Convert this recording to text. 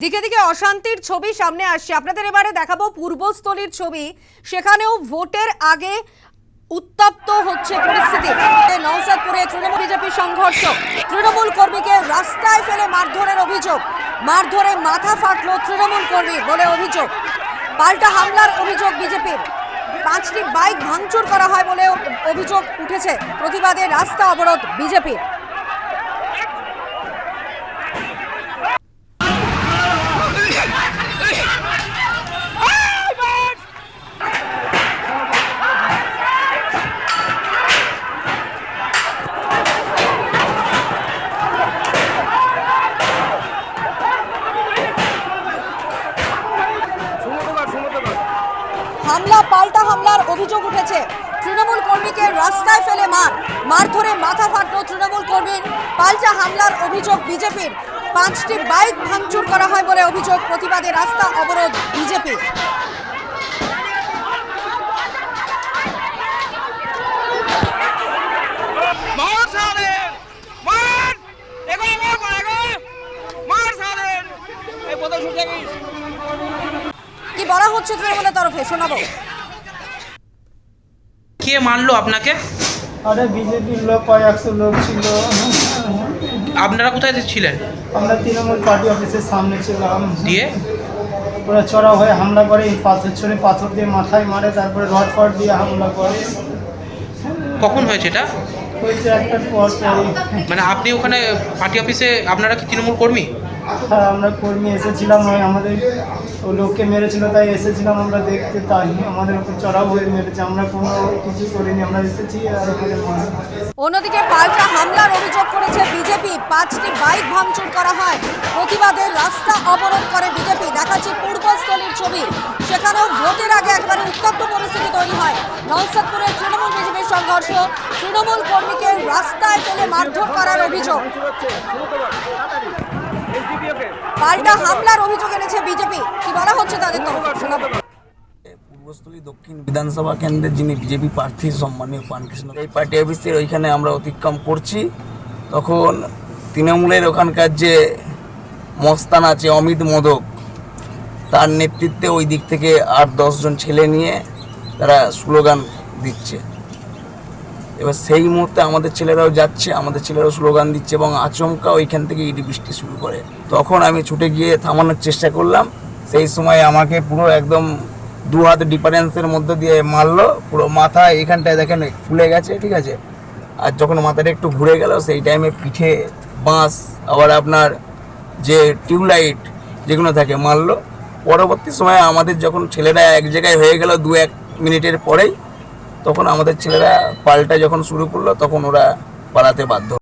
দিকে দিকে অশান্তির ছবি সামনে আসছে। আপনাদের এবারে দেখাবো পূর্বস্থলীর ছবি। সেখানেও ভোটের আগে উত্তপ্ত হচ্ছে পরিস্থিতি। নওশাদপুরে তৃণমূল বিজেপি সংঘর্ষ, তৃণমূল কর্মীকে রাস্তায় ফেলে মারধরের অভিযোগ, মারধরে মাথা ফাটলো তৃণমূল কর্মী বলে অভিযোগ। পাল্টা হামলার অভিযোগ বিজেপির, 5টি বাইক ভাঙচুর করা হয় বলে অভিযোগ উঠেছে। প্রতিবাদে রাস্তা অবরোধ বিজেপির। হামলা, পাল্টা হামলার অভিযোগ উঠেছে। তৃণমূল কর্মীকে রাস্তায় ফেলে মারধরে মাথা ফাটলো তৃণমূল কর্মীর। পাল্টা হামলার অভিযোগ বিজেপির, 5টি বাইক ভাঙচুর করা হয় বলে অভিযোগ। প্রতিবাদে রাস্তা অবরোধ বিজেপির। কি বলা হচ্ছে তৃণমূলের তরফে শোনাবো। কে মারলো আপনাকে? আরে বিজেপির লোক, কয়েকশো লোক ছিল। আপনারা কোথায় ছিলেন? আমরা তৃণমূল পার্টি অফিসের সামনে ছিলাম। দিয়ে ওরা চড়া হয়ে হামলা করে, পাথর ছড়ে, পাথর দিয়ে মাথায় মারে, তারপরে রড ফট দিয়ে হামলা করে। কখন হয়েছে এটা? হয়েছে একটার পর পরই। মানে আপনি ওখানে পার্টি অফিসে, আপনারা কি তৃণমূল কর্মী? হ্যাঁ, আমরা কর্মী এসেছিলাম, ওই আমাদের ওই লোককে মেরেছিল তাই এসেছিলাম আমরা দেখতে। তাই আমাদের উপর চড়াও হয়ে মেরেছে, আমরা কোনো কিছু করিনি, আমরা এসেছি আর ওখানে মারা। অন্যদিকে পাল্টা হামলার অভিযোগ করেছে বিজেপি, 5টি বাইক ভাঙচুর করা হয়। প্রতিবাদে রাস্তা অবরোধ করে বিজেপি। দেখাচ্ছি পূর্বস্থলীর ছবি। সেখানেও ভোটের আগে একেবারে উত্তপ্ত পরিস্থিতি তৈরি হয়। নওশাদপুরে তৃণমূল বিজেপির সংঘর্ষ, তৃণমূল কর্মীকে রাস্তায় ফেলে মারধর করার অভিযোগ। পাল্টা হামলার অভিযোগ এনেছে বিজেপি। কি বলা হচ্ছে তাদের তরফে শোনাবো। পূর্বস্থলী দক্ষিণ বিধানসভা কেন্দ্রের যিনি বিজেপি প্রার্থী সম্মানীয় পানকৃষ্ণ, এই পার্টি অফিসের ওইখানে আমরা অতিক্রম করছি। তখন তৃণমূলের ওখানকার যে মস্তান আছে অমিত মোদক, তার নেতৃত্বে ওই দিক থেকে 8-10 জন ছেলে নিয়ে তারা স্লোগান দিচ্ছে। এবার সেই মুহূর্তে আমাদের ছেলেরাও যাচ্ছে, আমাদের ছেলেরাও স্লোগান দিচ্ছে এবং আচমকা ওইখান থেকে ইডি বৃষ্টি শুরু করে। তখন আমি ছুটে গিয়ে থামানোর চেষ্টা করলাম। সেই সময় আমাকে পুরো একদম 2 হাত ডিফারেন্সের মধ্যে দিয়ে মারলো। পুরো মাথা এখানটায় দেখেন ফুলে গেছে, ঠিক আছে। আর যখন মাথাটা একটু ঘুরে গেল সেই টাইমে পিঠে বাঁশ, আবার আপনার যে টিউবলাইট যেগুলো থাকে মারলো। পরবর্তী সময়ে আমাদের যখন ছেলেরা এক জায়গায় হয়ে গেল 2-1 মিনিটের পরেই, তখন আমাদের ছেলেরা পাল্টা যখন শুরু করলো তখন ওরা পালাতে বাধ্য।